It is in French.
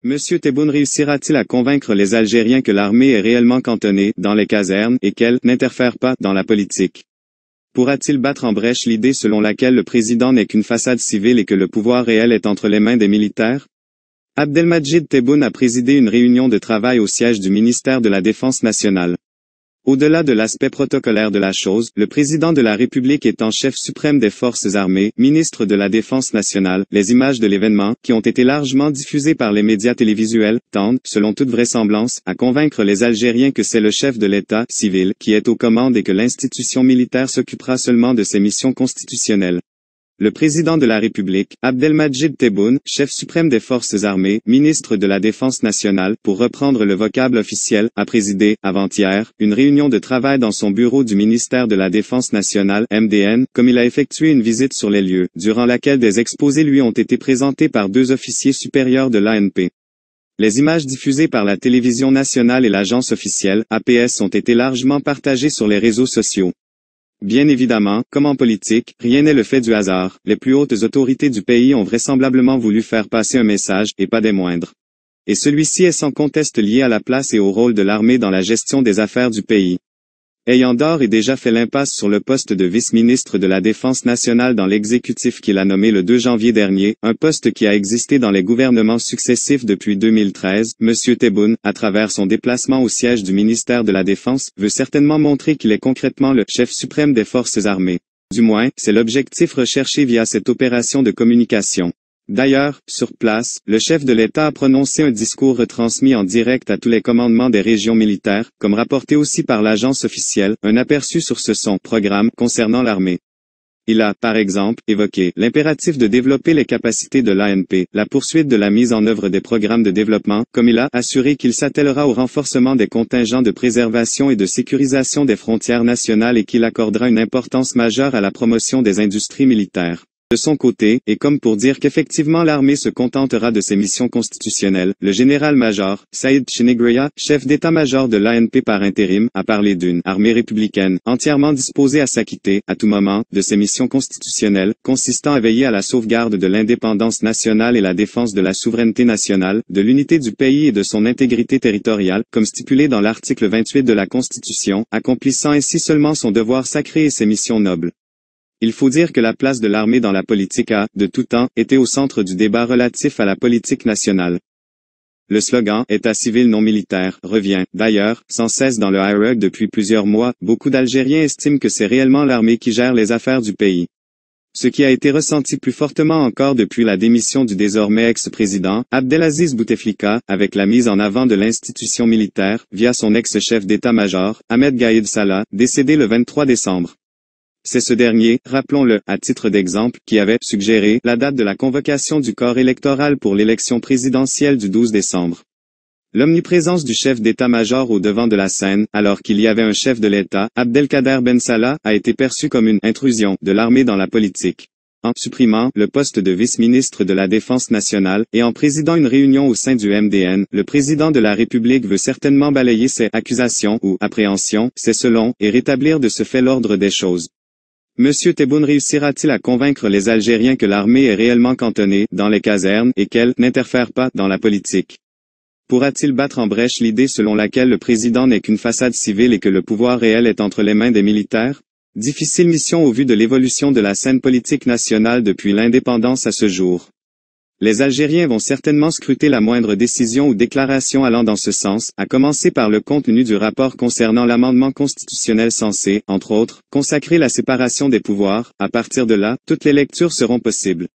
Monsieur Tebboune réussira-t-il à convaincre les Algériens que l'armée est réellement cantonnée dans les casernes et qu'elle n'interfère pas dans la politique? Pourra-t-il battre en brèche l'idée selon laquelle le président n'est qu'une façade civile et que le pouvoir réel est entre les mains des militaires? Abdelmadjid Tebboune a présidé une réunion de travail au siège du ministère de la Défense nationale. Au-delà de l'aspect protocolaire de la chose, le président de la République étant chef suprême des forces armées, ministre de la Défense nationale, les images de l'événement, qui ont été largement diffusées par les médias télévisuels, tendent, selon toute vraisemblance, à convaincre les Algériens que c'est le chef de l'État civil qui est aux commandes et que l'institution militaire s'occupera seulement de ses missions constitutionnelles. Le président de la République, Abdelmadjid Tebboune, chef suprême des forces armées, ministre de la Défense nationale, pour reprendre le vocable officiel, a présidé, avant-hier, une réunion de travail dans son bureau du ministère de la Défense nationale, MDN, comme il a effectué une visite sur les lieux, durant laquelle des exposés lui ont été présentés par 2 officiers supérieurs de l'ANP. Les images diffusées par la télévision nationale et l'agence officielle, APS, ont été largement partagées sur les réseaux sociaux. Bien évidemment, comme en politique, rien n'est le fait du hasard. Les plus hautes autorités du pays ont vraisemblablement voulu faire passer un message, et pas des moindres. Et celui-ci est sans conteste lié à la place et au rôle de l'armée dans la gestion des affaires du pays. Ayant d'ores et déjà fait l'impasse sur le poste de vice-ministre de la Défense nationale dans l'exécutif qu'il a nommé le 2 janvier dernier, un poste qui a existé dans les gouvernements successifs depuis 2013, M. Tebboune, à travers son déplacement au siège du ministère de la Défense, veut certainement montrer qu'il est concrètement le chef suprême des forces armées. Du moins, c'est l'objectif recherché via cette opération de communication. D'ailleurs, sur place, le chef de l'État a prononcé un discours retransmis en direct à tous les commandements des régions militaires, comme rapporté aussi par l'agence officielle, un aperçu sur son programme concernant l'armée. Il a, par exemple, évoqué l'impératif de développer les capacités de l'ANP, la poursuite de la mise en œuvre des programmes de développement, comme il a assuré qu'il s'attellera au renforcement des contingents de préservation et de sécurisation des frontières nationales et qu'il accordera une importance majeure à la promotion des industries militaires. De son côté, et comme pour dire qu'effectivement l'armée se contentera de ses missions constitutionnelles, le général-major, Saïd Chenegreya, chef d'état-major de l'ANP par intérim, a parlé d'une armée républicaine, entièrement disposée à s'acquitter, à tout moment, de ses missions constitutionnelles, consistant à veiller à la sauvegarde de l'indépendance nationale et la défense de la souveraineté nationale, de l'unité du pays et de son intégrité territoriale, comme stipulé dans l'article 28 de la Constitution, accomplissant ainsi seulement son devoir sacré et ses missions nobles. Il faut dire que la place de l'armée dans la politique a, de tout temps, été au centre du débat relatif à la politique nationale. Le slogan « État civil non militaire » revient, d'ailleurs, sans cesse dans le dialogue depuis plusieurs mois. Beaucoup d'Algériens estiment que c'est réellement l'armée qui gère les affaires du pays. Ce qui a été ressenti plus fortement encore depuis la démission du désormais ex-président, Abdelaziz Bouteflika, avec la mise en avant de l'institution militaire, via son ex-chef d'état-major, Ahmed Gaïd Salah, décédé le 23 décembre. C'est ce dernier, rappelons-le, à titre d'exemple, qui avait suggéré la date de la convocation du corps électoral pour l'élection présidentielle du 12 décembre. L'omniprésence du chef d'état-major au devant de la scène, alors qu'il y avait un chef de l'État, Abdelkader Ben Salah, a été perçu comme une intrusion de l'armée dans la politique. En supprimant le poste de vice-ministre de la Défense nationale et en présidant une réunion au sein du MDN, le président de la République veut certainement balayer ces accusations ou appréhensions, c'est selon, et rétablir de ce fait l'ordre des choses. Monsieur Tebboune réussira-t-il à convaincre les Algériens que l'armée est réellement cantonnée dans les casernes et qu'elle n'interfère pas dans la politique? Pourra-t-il battre en brèche l'idée selon laquelle le président n'est qu'une façade civile et que le pouvoir réel est entre les mains des militaires? Difficile mission au vu de l'évolution de la scène politique nationale depuis l'indépendance à ce jour. Les Algériens vont certainement scruter la moindre décision ou déclaration allant dans ce sens, à commencer par le contenu du rapport concernant l'amendement constitutionnel censé, entre autres, consacrer la séparation des pouvoirs. À partir de là, toutes les lectures seront possibles.